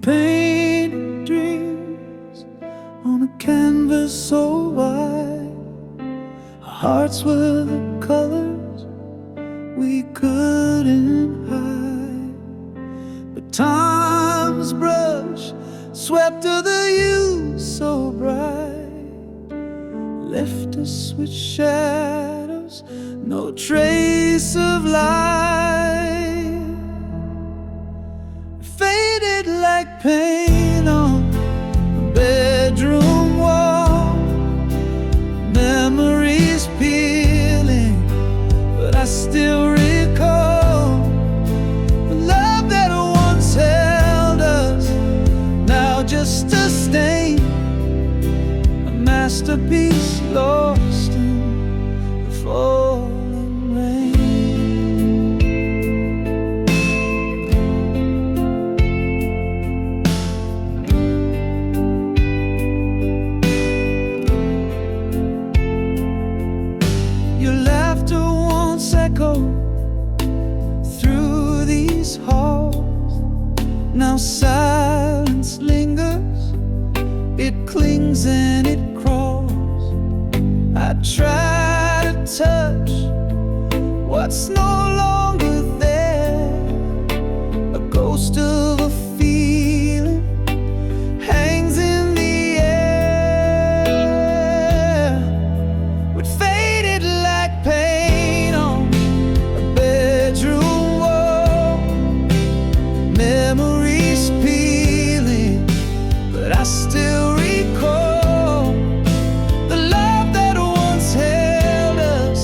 painted dreams on a canvas so wide. Our hearts were the colors we couldn't hide, but time's brush swept to the hues so bright, left us with shadows, no trace of light. Faded like paint on a bedroom wall, memories peeling, but I still recall the love that once held us, now just a stain, a masterpiece lost in the falling rain. Your laughter once echoed through these halls, now silence lingers, it clings and it crawls. I try to touch what's no longer there, a ghost of a feeling hangs in the air. It faded like paint on a bedroom wall, memories peeling, but I still recall the love that once held us,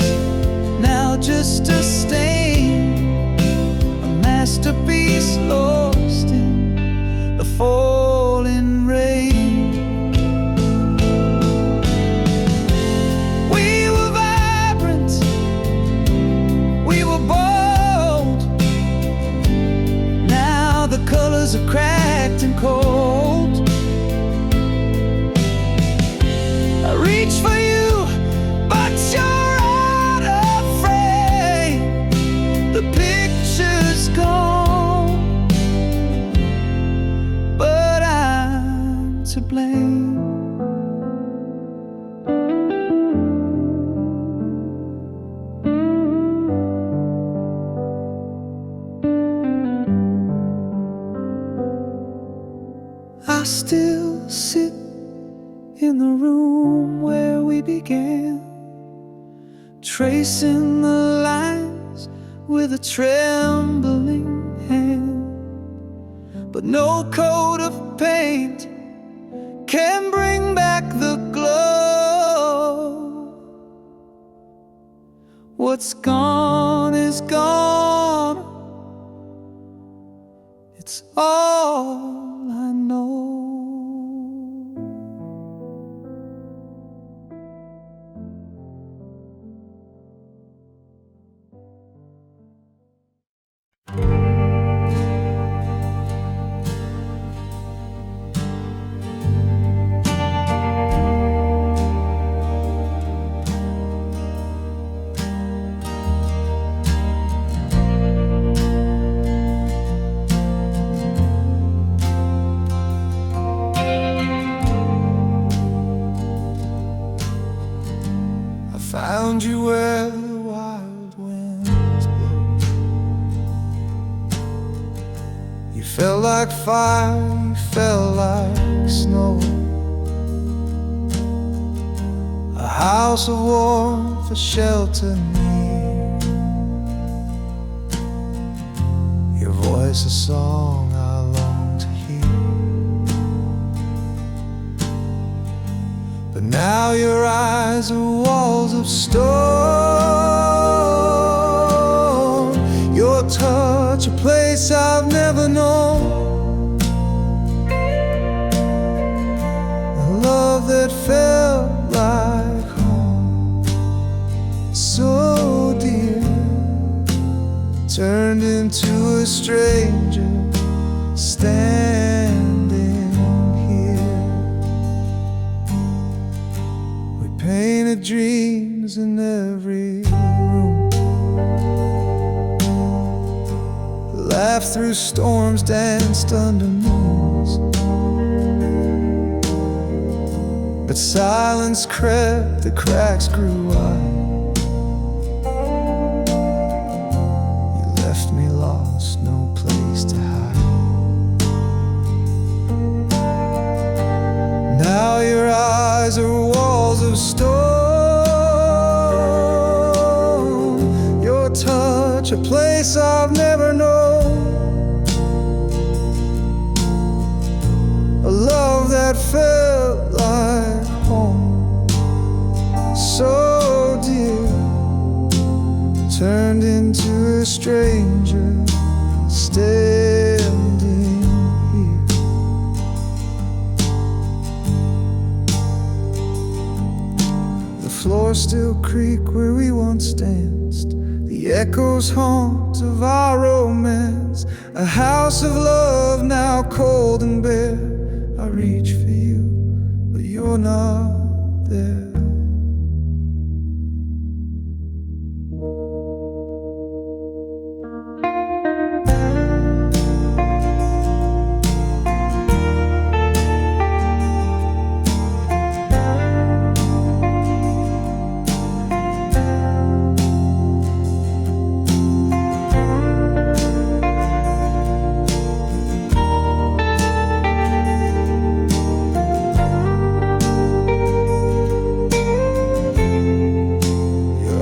now just a stain, a masterpiece lost in the falling rain. We were vibrant, we were bold, now the colors are cracked and cold. I reach for you, but you're out of frame. The picture's gone, but I'm to blame. I still sit in the room where we began, tracing the lines with a trembling hand, but no coat of paint can bring back the glow. What's gone is gone, it's all I know. Found you where the wild winds blow. You felt like fire, you felt like snow. A house of warmth, a shelter near. Your voice a song I long to hear. But now your eyes are walls of stone. Your touch a place I've never known. A love that felt like home, so dear, turned into a stranger standing here. We painted dreams in every room, laughed through storms, danced under moons. But silence crept, the cracks grew wide. You left me lost, no place to hide. Now your eyes are walls of stone, your touch a place I've never known. A love that felt like home, so dear, turned into a stranger standing here. The floors still creak where we once danced, the echoes haunt of our romance. A house of love now cold and bare. I reach for you, but you're not there.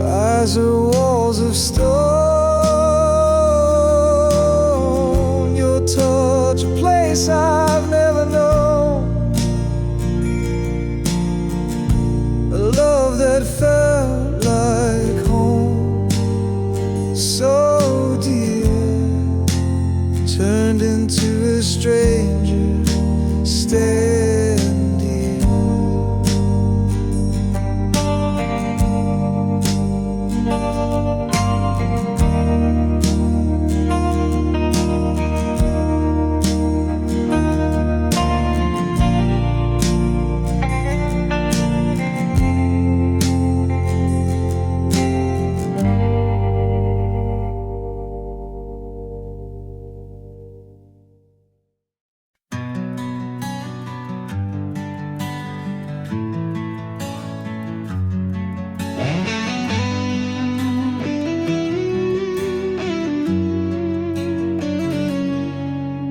Eyes are walls of stone, your touch a place I've never known. A love that felt like home, so dear, turned into a stranger standing.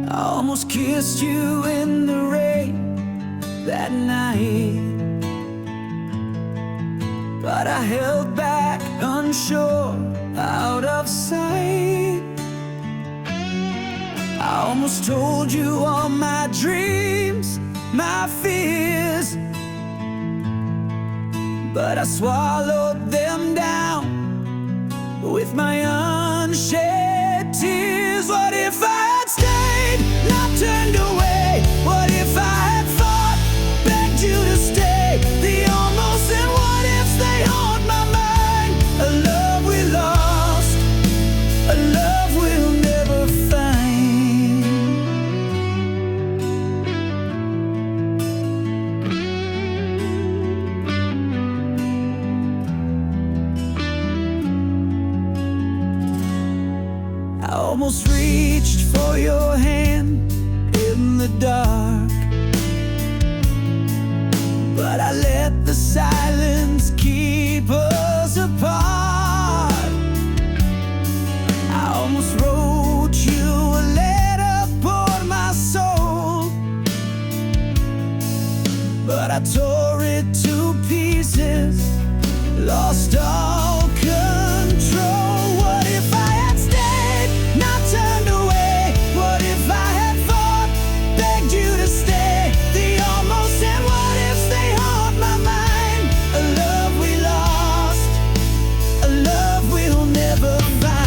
I almost kissed you in the rain that night, but I held back, unsure, out of sight. I almost told you all my dreams, my fears, but I swallowed them down with my unshed tears. What if I had stayed, not turned away? What if I had fought, begged you to stay? The almost and what ifs, they haunt my mind. A love we lost, a love we'll never find. I almost reached for your hand in the dark, but I let the silence keep us apart. I almost wrote you a letter for my soul, but I tore it to pieces, lost all control. What if I had stayed, not turned away? What if I had fought, begged you to stay? The almost and what ifs, they haunt my mind. A love we lost, a love we'll never find.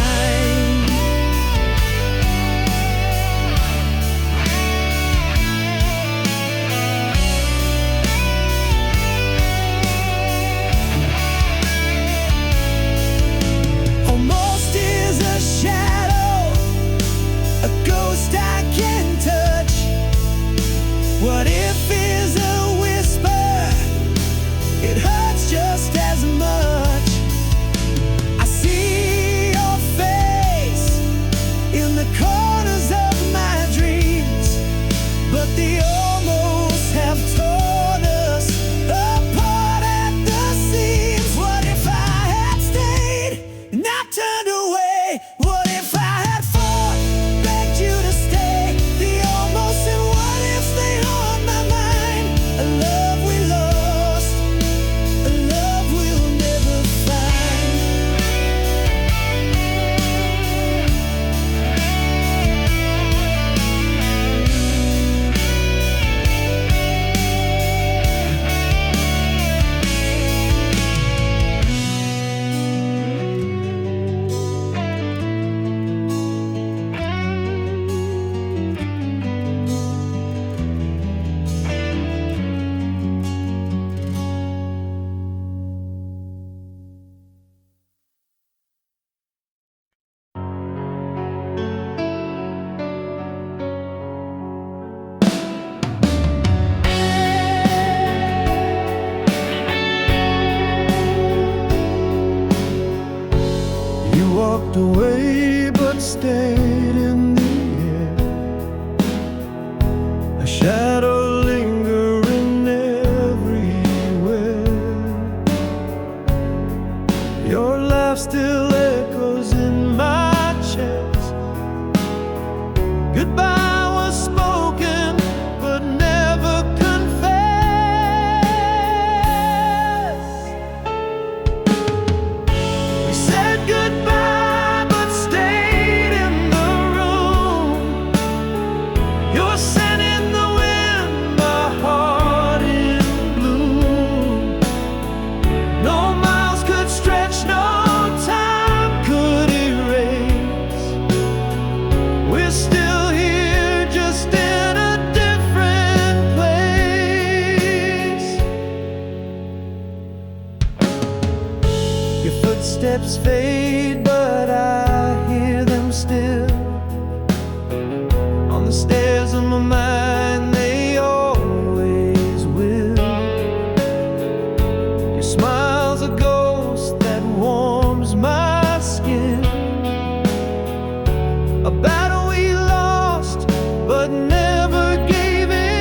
footsteps fade, but I hear them still. On the stairs of my mind, they always will. Your smile's a ghost that warms my skin. A battle we lost, but never gave in.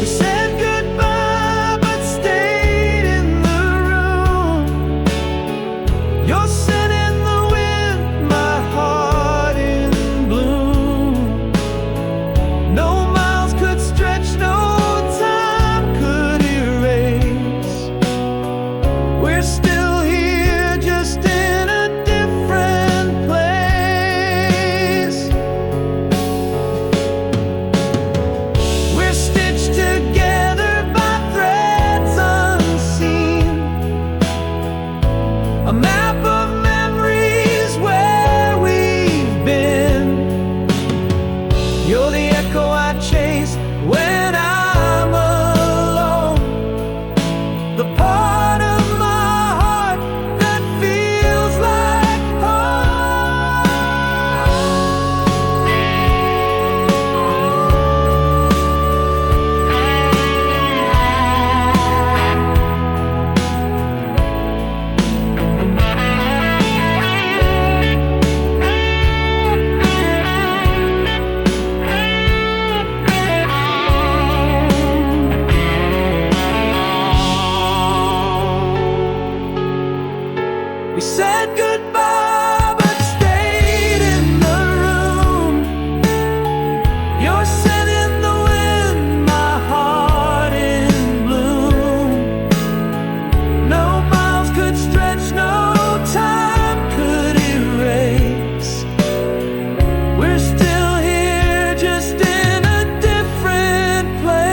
We said goodbye, but stayed in the room. Your scent in the wind, my heart in bloom. No miles could stretch, no time could erase. We're still here, just in a different place. We're stitched together by threads unseen. A map of memories where we've been. You're the echo I chase when I'm alone. The part of my heart that feels like we said goodbye, but stayed in the room. Your scent in the wind, my heart in bloom. No miles could stretch, no time could erase. We're still here, just in a different place.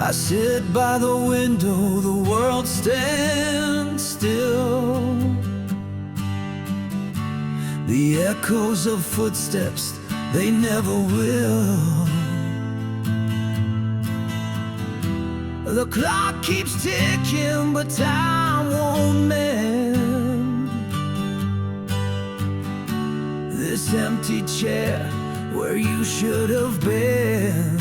I sit by the window, the world stands still. The echoes of footsteps, they never will. The clock keeps ticking, but time won't mend. This empty chair where you should have been.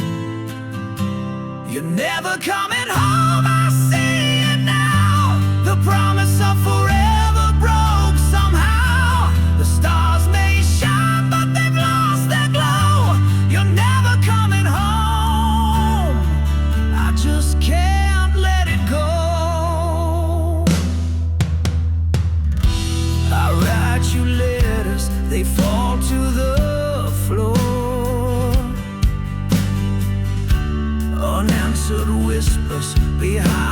You're never coming home, I see it now. The promise of forever broke somehow. The stars may shine, but they've lost their glow. You're never coming home, I just can't let it go. I write you letters, they fall to the floor. Unanswered whispers behind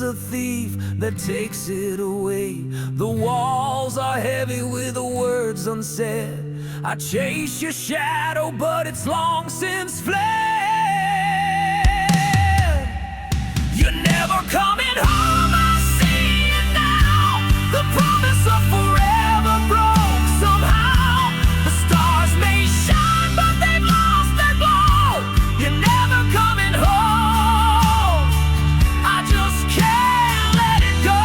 a thief that takes it away. The walls are heavy with the words unsaid. I chase your shadow, but it's long since fled. You're never coming home, I see it now. The promise of forever broke somehow. The stars may shine, but they've lost their glow. You're never coming home, I just can't let it go.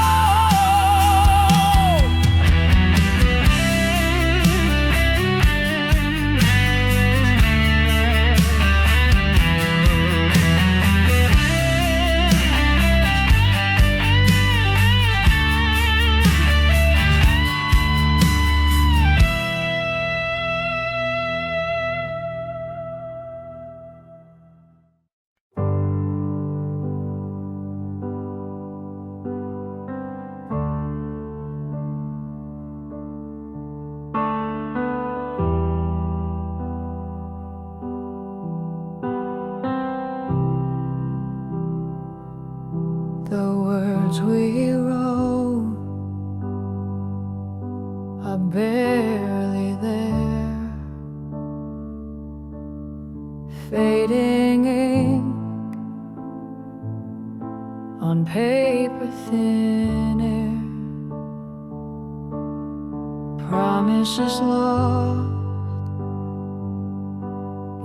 The words we wrote are barely there, fading ink on paper thin air, promises lost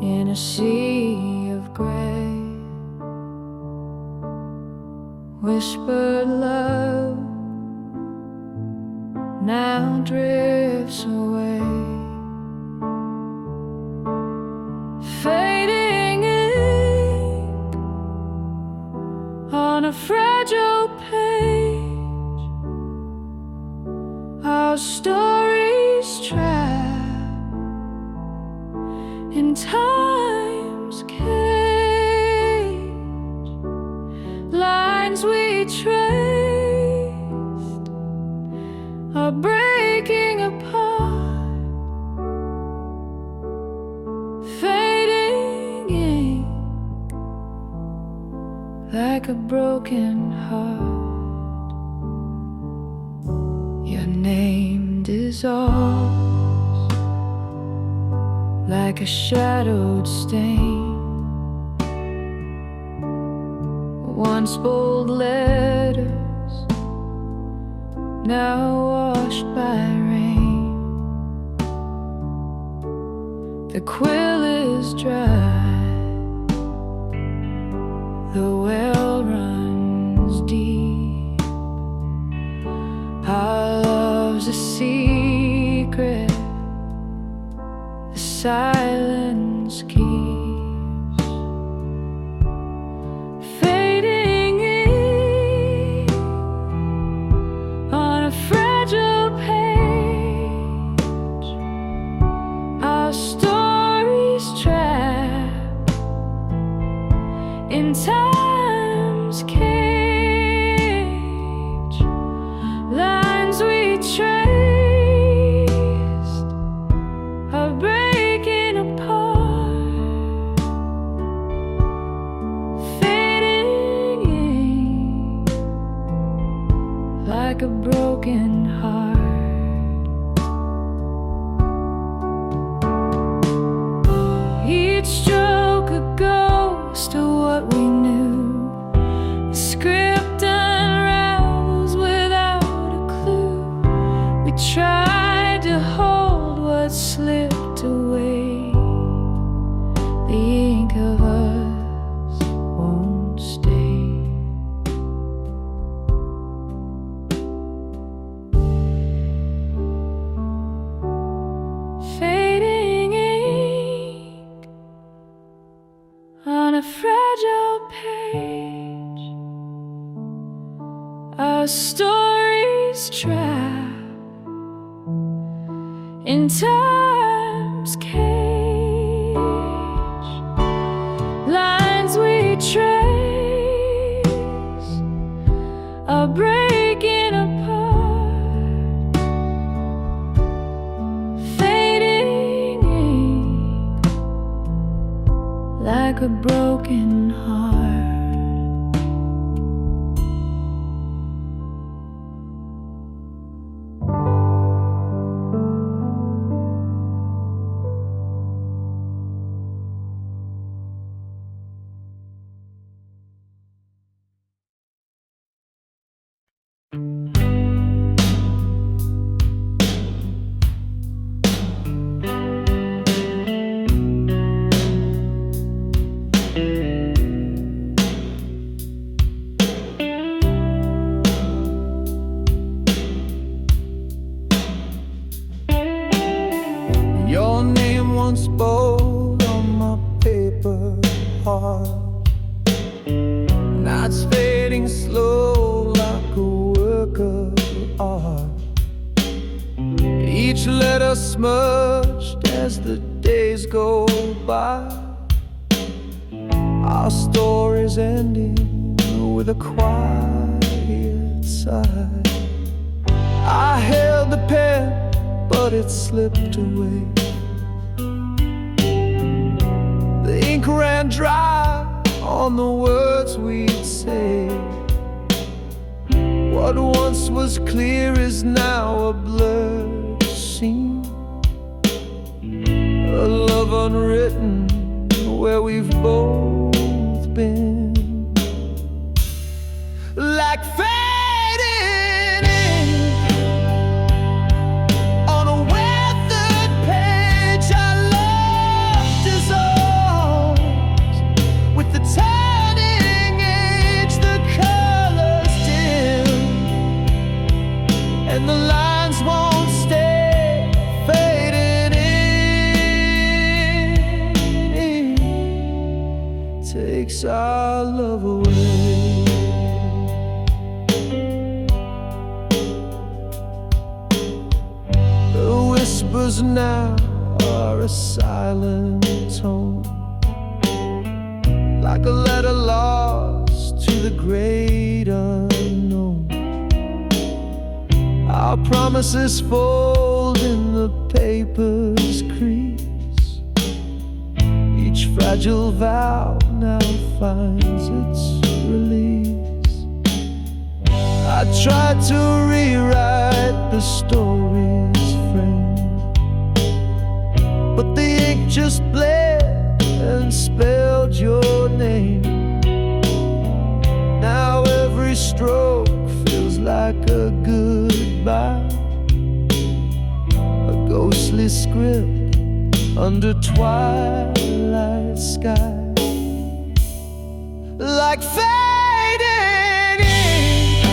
in a sea of gray. Whispered love now drifts away, fading ink on a fragile page. Our stories trapped in time's cage. Lines we traced are breaking apart, fading ink like a broken heart. Your name dissolves like a shadowed stain. Once bold letters, now washed by rain. The quill is dry, the well runs deep. Our love's a secret, the silence keeps. In time's cage, lines we traced are breaking apart, fading ink like a broken heart. Each stroke a ghost of what we knew. The script unravels without a clue. We tried to hold what slipped away. The ink of us won't stay. Fading ink on a fragile page. Our stories trapped in time's cage. Lines we trace are breaking apart, fading ink like a broken heart. once bowled on my paper heart. Now it's fading slow like a work of art. Each letter smudged as the days go by. Our story's ending with a quiet sigh. I held the pen, but it slipped away. The ink ran dry on the words we'd say. What once was clear is now a blurred scene, a love unwritten where we've both been. Like fading ink on a weathered page, our love dissolves with the turning age. The colors dim and the lines won't stay. Fading in takes our love away. Whispers now are a silent tone, like a letter lost to the great unknown. Our promises fold in the paper's crease. Each fragile vow now finds its release. I tried to rewrite the story's frame, but the ink just bled and spelled your name. Now every stroke feels like a goodbye, a ghostly script under twilight sky. Like fading ink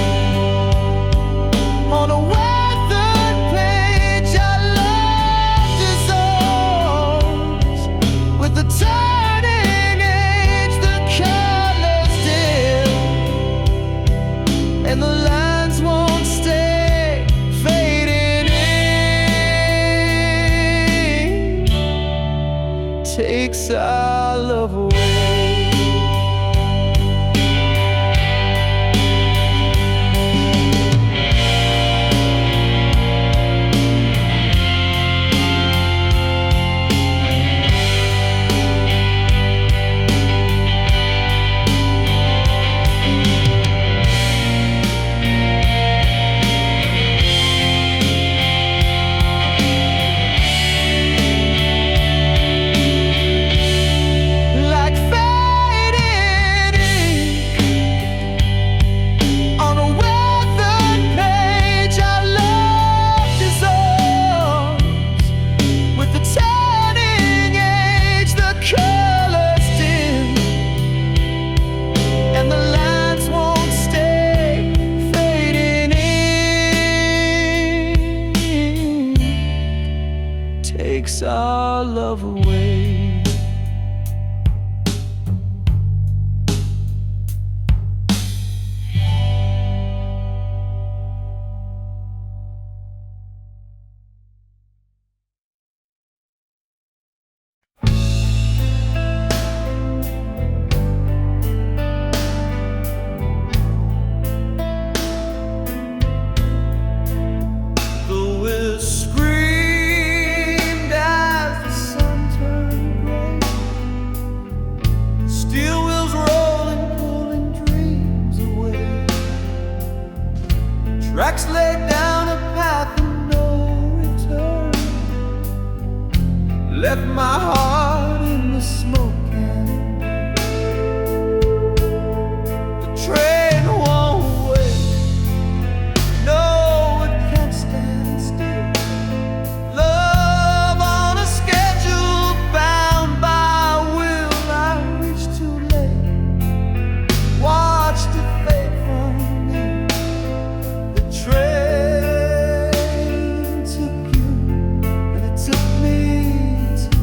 on a weathered page, our love dissolves with the turning age. The colors dim and the lines won't stay. Fading in takes our love away. Takes our love away. Tracks laid down a path of no return, left my heart in the smoke and the train won't wait. No, it can't stand still. Love on a schedule, bound by will. I reached too late, watched it fade from me. The train took you, and it took me too.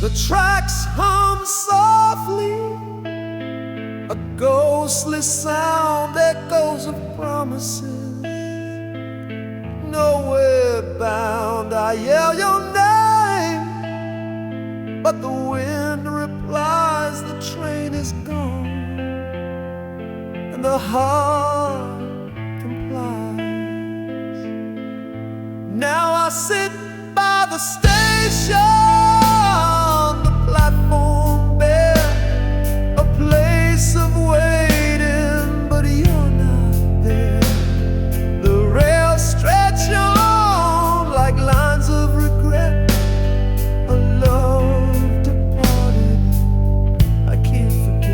The tracks hum softly, a ghostly sound echoes of promises. Nowhere bound, I yell your name, but the wind replies the train is gone, and the heart complies. Now I sit by the station, the platform bare, a place of waiting, but you're not there. The rails stretch on like lines of regret, a love departed I can't forget.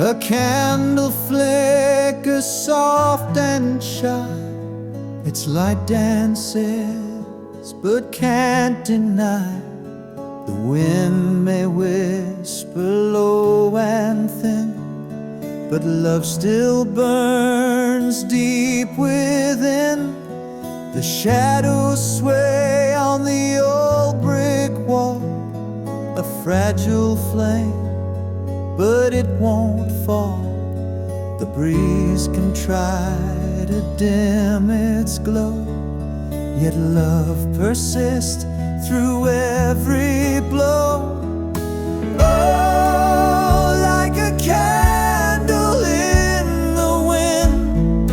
A candle flickers soft and shy, its light dances but can't deny. The wind may whisper low and thin, but love still burns deep within. The shadows sway on the old brick wall, a fragile flame, but it won't fall. The breeze can try to dim its glow, yet love persists through every blow. Oh, like a candle in the wind,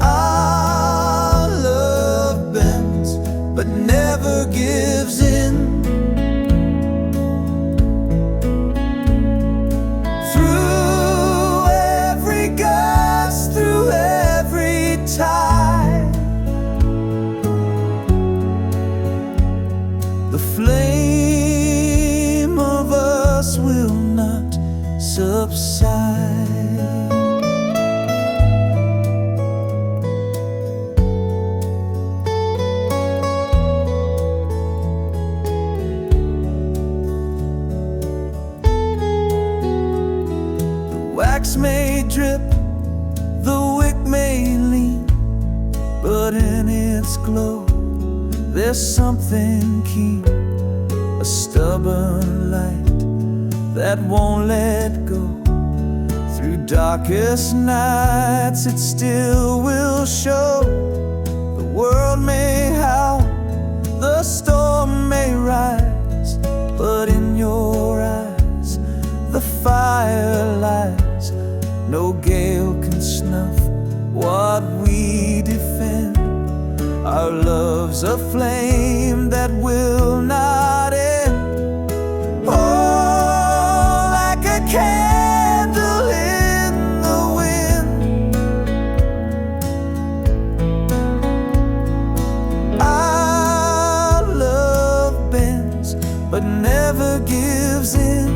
our love bends but never gives in. The flame of us will not subside. The wax may drip, the wick may lean, but in its glow there's something keen, a stubborn light that won't let go. Through darkest nights it still will show. The world may howl, the storm may rise, but in your eyes the fire lies. No gale can snuff what we defend. Our love's a flame that will not end. Oh, like a candle in the wind, our love bends but never gives in.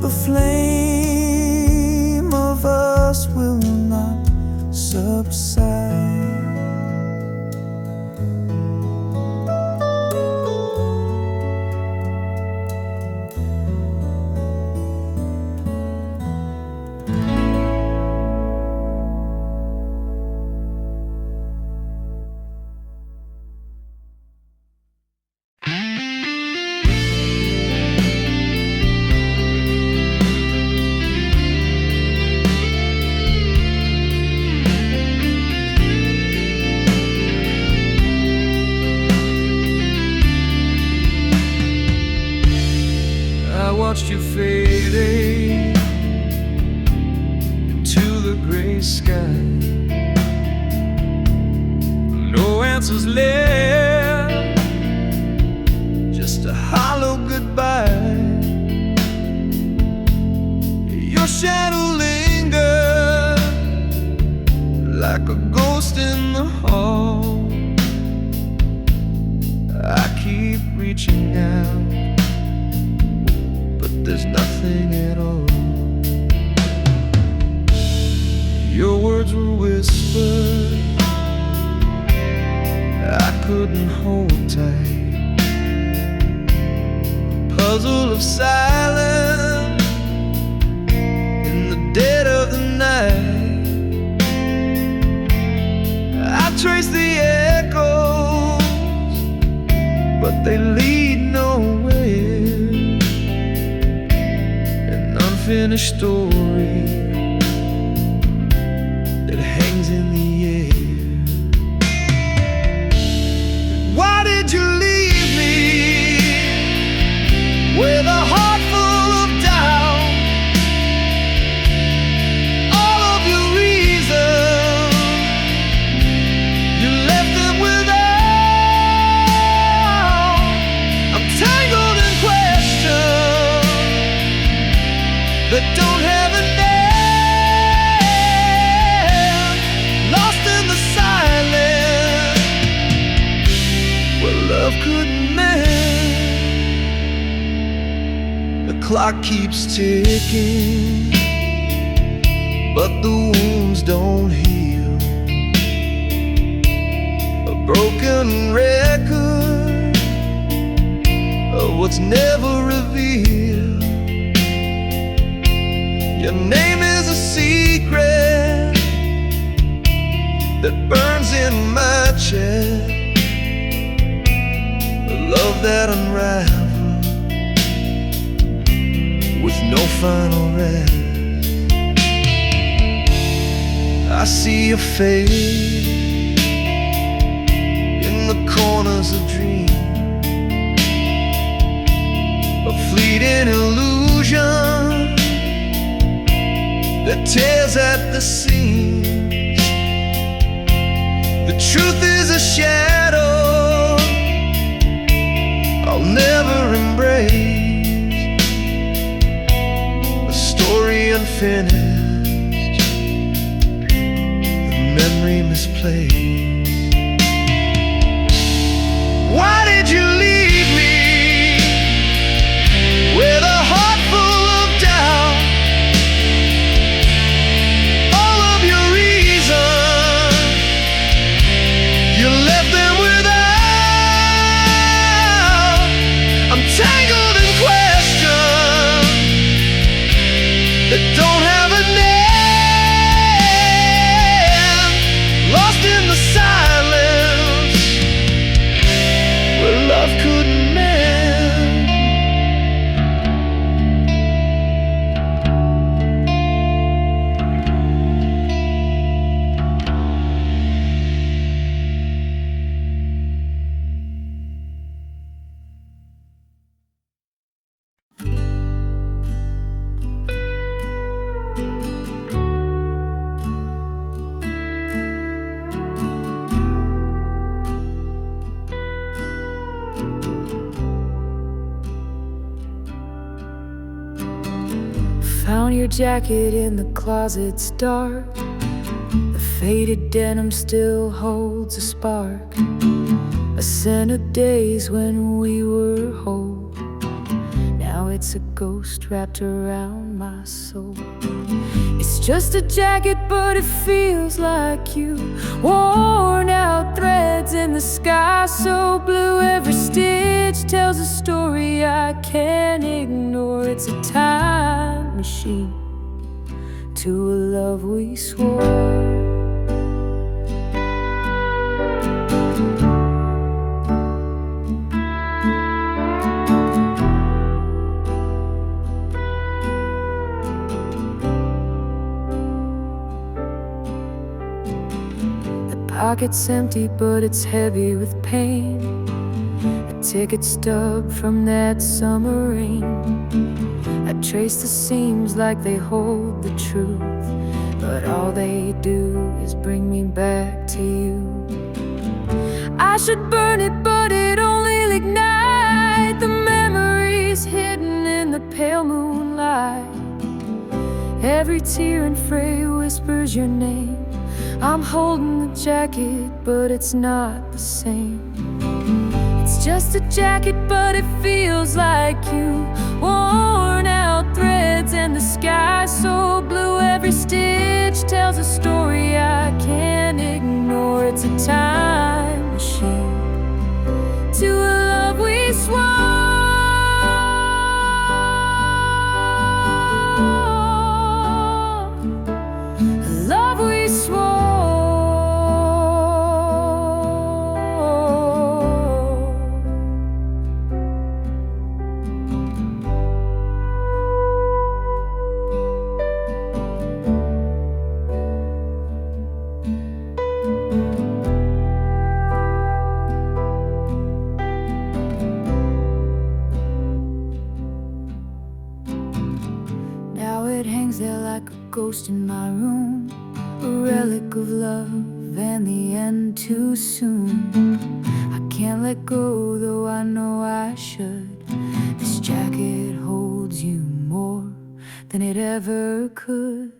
The flame of us will not subside. watched you fading into the gray sky. No answers left, just a hollow goodbye. Your shadow lingered like a ghost in the hall. I keep reaching out, but there's nothing at all. Your words were whispered, I couldn't hold tight. Puzzle of silence in the dead of the night. I trace the echoes, but they lead nowhere. An unfinished story that hangs in the air. Why did you leave me with a heart full of doubt? All of your reasons, you left them without. I'm tangled in questions that don't have a name, lost in the silence where love couldn't mend. The clock keeps ticking, but the wounds don't heal. A broken record of what's never revealed. Your name is a secret that burns in my chest. A love that unravels with no final rest. I see your face in the corners of dreams, a fleeting illusion that tears at the seams. The truth is a shadow I'll never embrace, a story unfinished, the memory misplaced. Why did you leave me with a heart full of doubt? All of your reasons, you left them without. I'm tangled in questions that don't have a name, lost in the silence where love couldn't mend. Found your jacket in the closet's dark. The faded denim still holds a spark, a scent of days when we were whole. Now it's a ghost wrapped around my soul. It's just a jacket, but it feels like you. Worn out threads in the sky so blue. Every stitch tells a story I can't ignore. It's a time machine to a love we swore. Pocket's empty, but it's heavy with pain. A ticket stub from that summer rain. I trace the seams like they hold the truth, but all they do is bring me back to you. I should burn it, but it only ignites the memories hidden in the pale moonlight. Every tear and fray whispers your name. I'm holding the jacket, but it's not the same. It's just a jacket, but it feels like you. Worn out threads and the sky so blue. Every stitch tells a story I can't ignore. It's a time machine to a love we swore. A love we swore. Now it hangs there like a ghost in my room, a relic of love and the end too soon. I can't let go, though I know I should. This jacket holds you more than it ever could.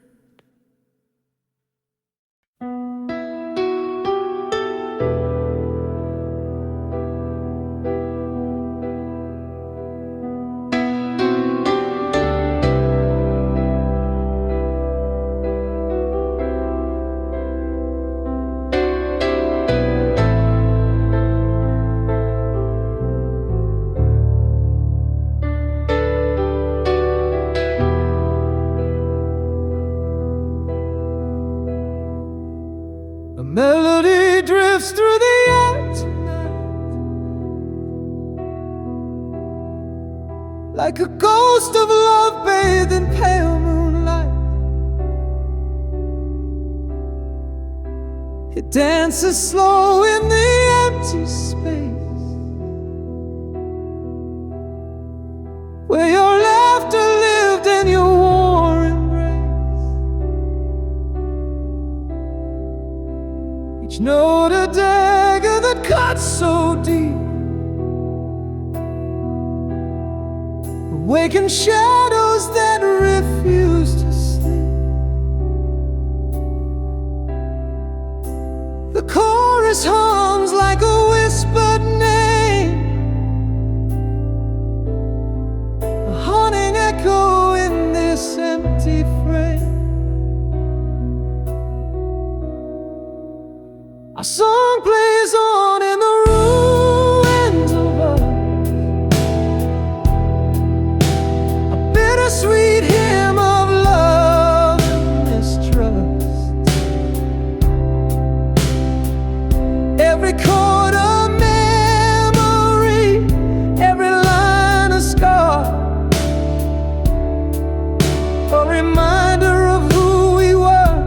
A melody drifts through the air tonight, like a ghost of love bathed in pale moonlight. It dances slow in the empty space, where your laughter lived and your warm embrace. Each note a dagger that cuts so deep, awaken shadows that refuse to sleep. The chorus hums like a whispered name, a haunting echo in this empty frame. Our song plays on in the ruins of us, a bittersweet hymn of love and mistrust. Every chord a memory, every line a scar, a reminder of who we were,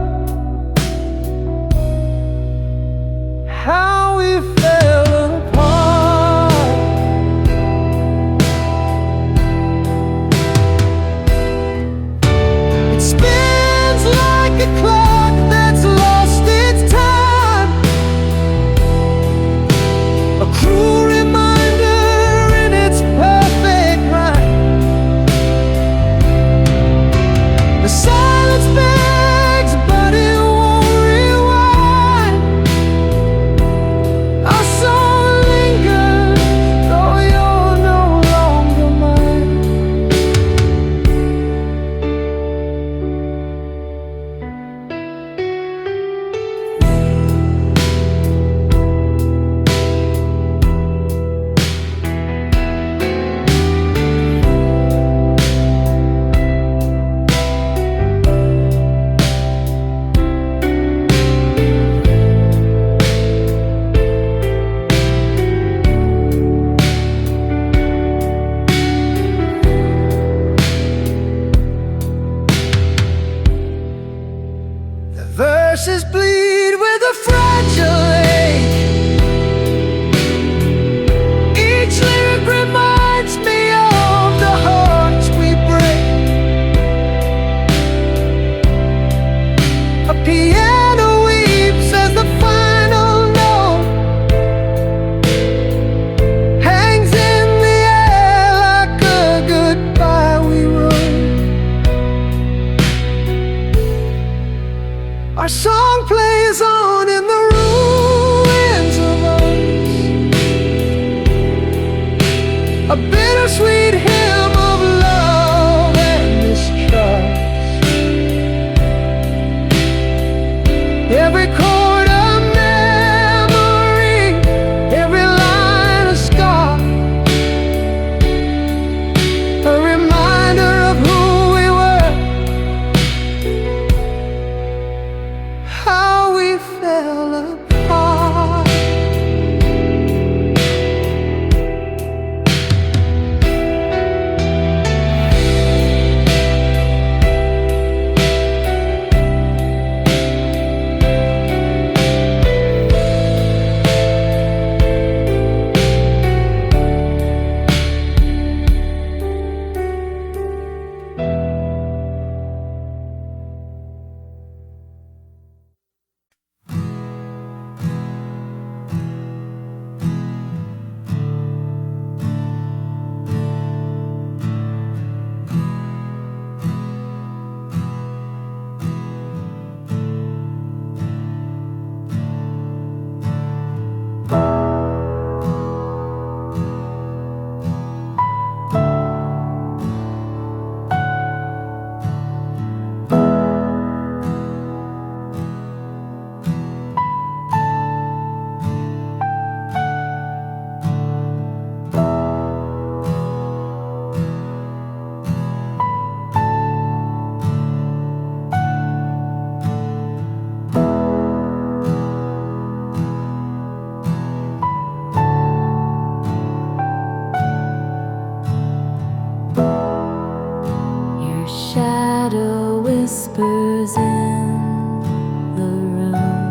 how we fell apart. It spins like a clock that's lost its time, a cruel reminder in its perfect rhyme. The silence begs, but it won't rewind. Our song lingers, though you're no longer mine. The verses bleed with a fragile ache. Each lyric reminds me of the hearts we break. a bittersweet hymn of love and mistrust. Every chord a memory, every line a scar, a reminder of who we were, how we fell apart. Shadow whispers in the room.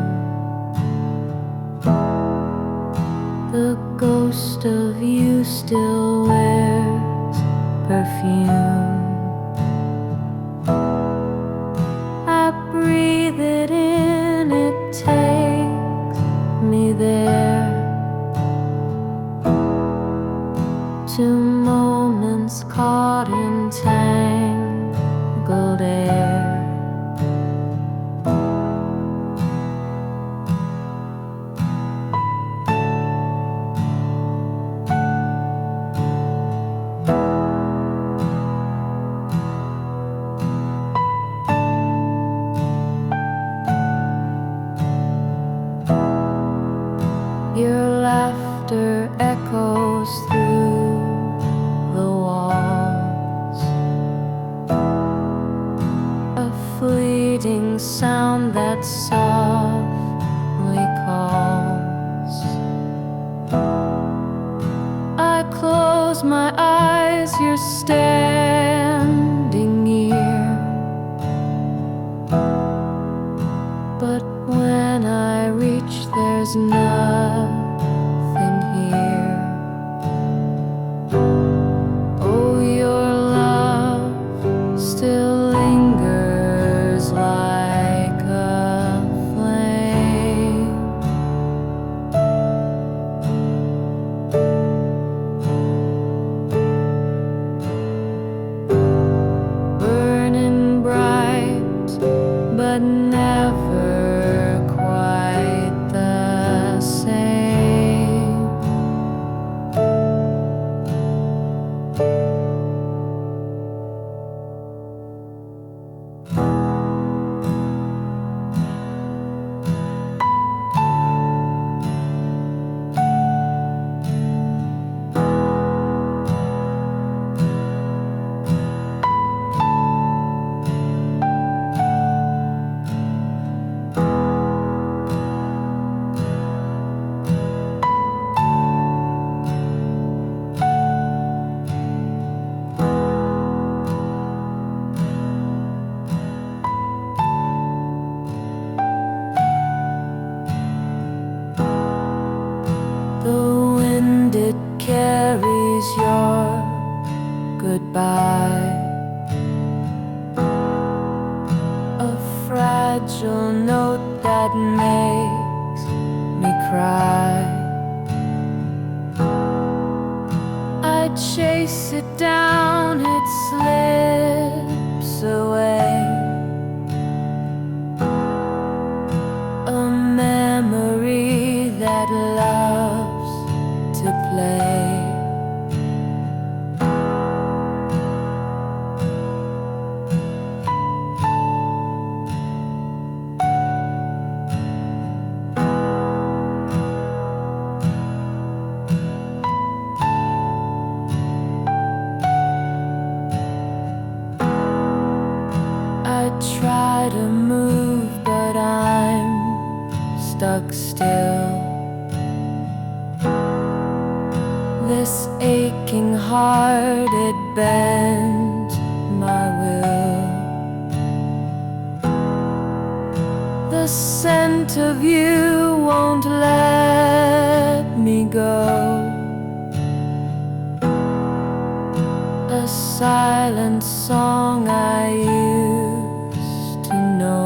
The ghost of you still wears perfume. I breathe it in, it takes me there, to moments caught in tangled air. Your laughter echoes through the walls, a fleeting sound that softly calls. I close my eyes, you're standing near, but when I reach, there's nothing here. Oh, your love still lingers like a flame. Burning bright, but never quite the same. The wind, it carries your goodbye, a fragile note that makes me cry. I chase it down, it slips away, a memory that loves to play. still. This aching heart, it bends my will. The scent of you won't let me go. A silent song I used to know.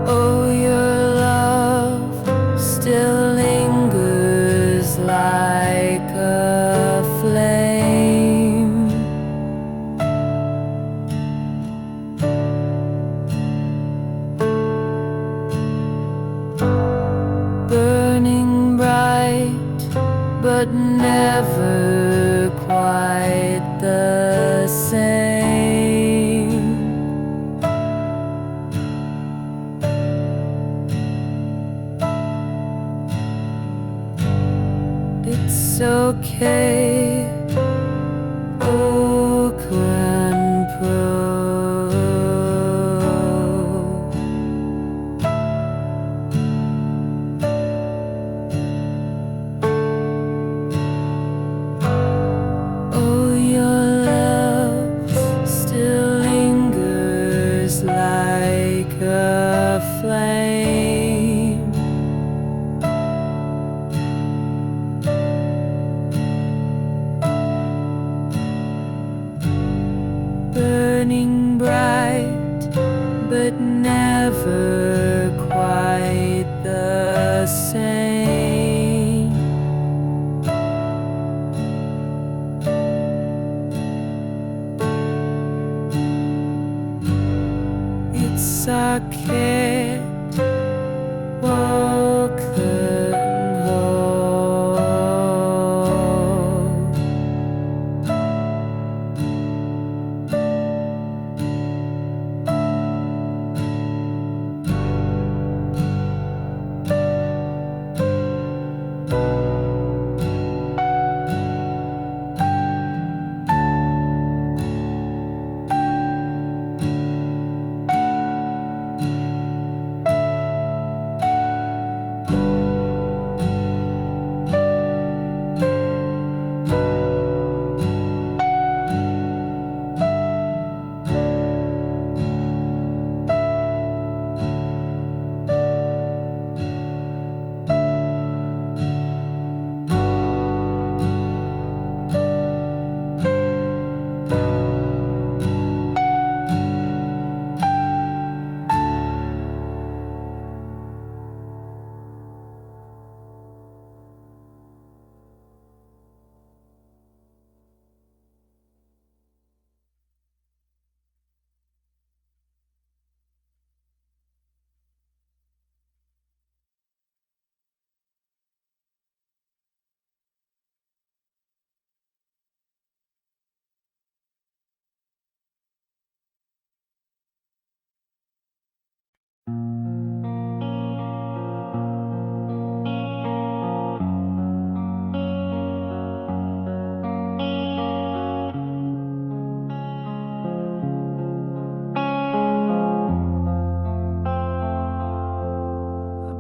Oh, your love still lingers like a flame. Burning bright, but never quite the same. It's okay, oh grandpa. Oh, your love still lingers like a flame. Burning bright, but never quite the same. It's a cat walking home.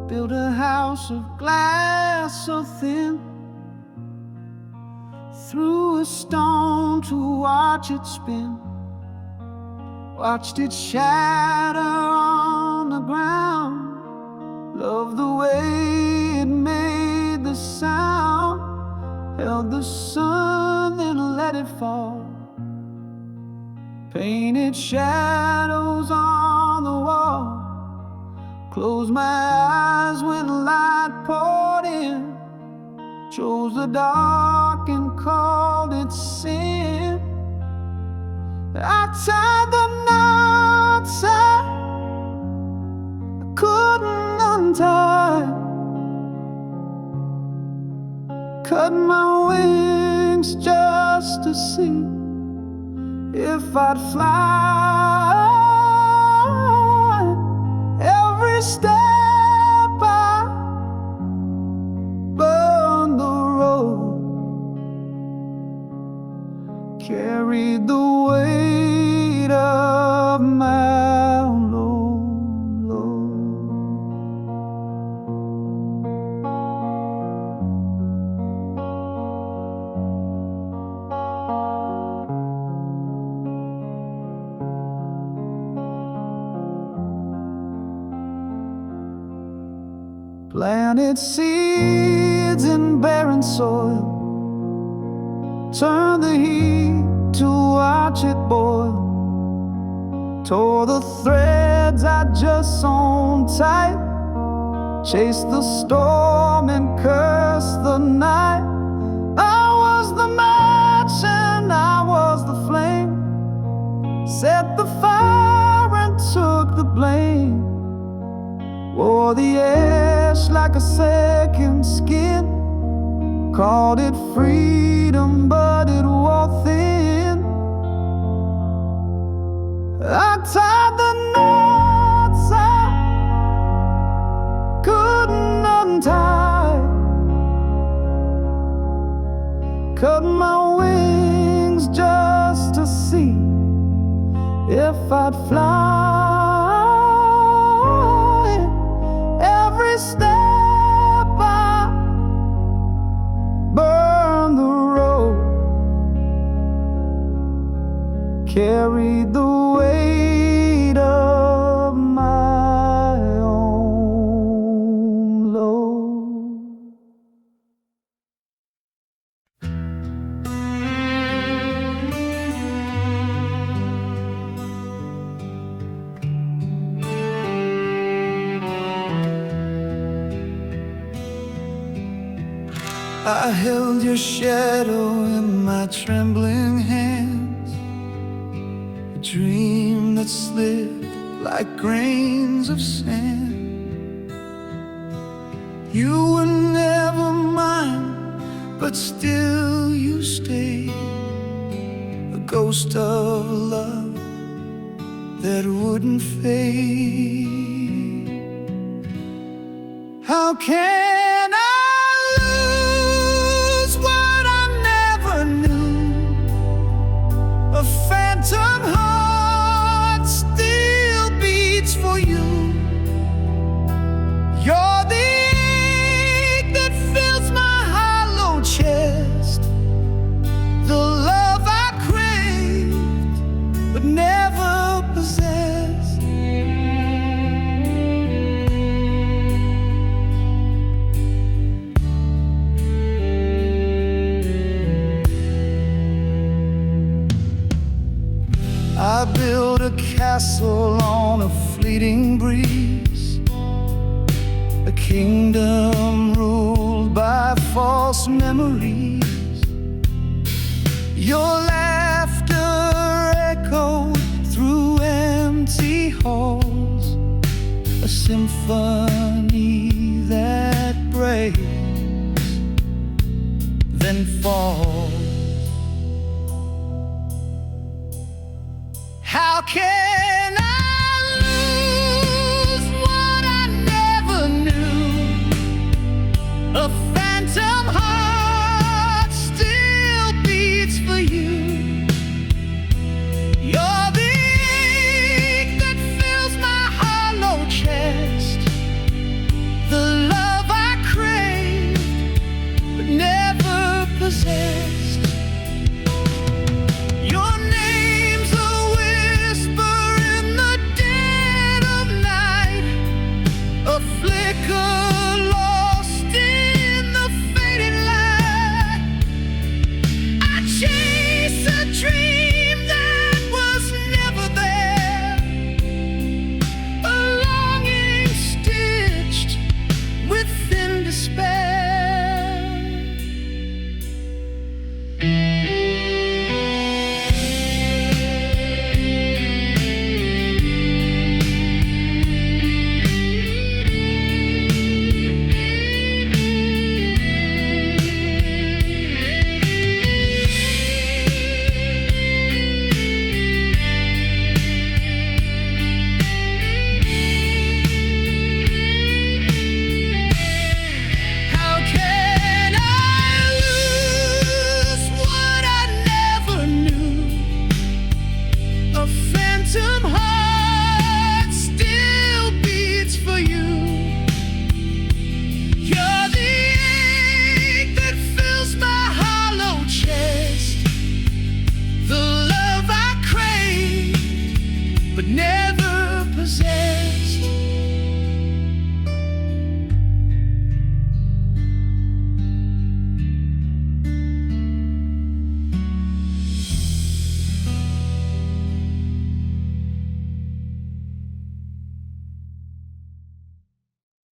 Built a house of glass so thin, threw a stone to watch it spin, watched it shatter on the ground. Loved the way it made the sound, held the sun then let it fall, painted shadows on the wall. Closed my eyes when light poured in, chose the dark and called it sin. I tied the knots I couldn't untie, cut my wings just to see if I'd fly. Every step I burned the road, carried the weight of my own load. planted seeds in barren soil, turned the heat to watch it boil, tore the threads I just sewn tight, chased the storm and cursed the night. I was the match and I was the flame, set the fire and took the blame, wore the ash like a second skin, called it freedom but it wore thin. I tied the knots I couldn't untie, cut my wings just to see if I'd fly. Every step I burned the road, carried the weight of my own load. I held your shadow in my trembling hands, a dream that slipped like grains of sand. You were never mine, but still you stayed, a ghost of love that wouldn't fade. How can I lose what I never knew? A phantom heart still beats for you. You're the ache that fills my hollow chest, the love I craved but never possessed. I built a castle on a fleeting breeze, a kingdom ruled by false memories. Your laughter echoed through empty halls, a symphony that breaks, then falls. How can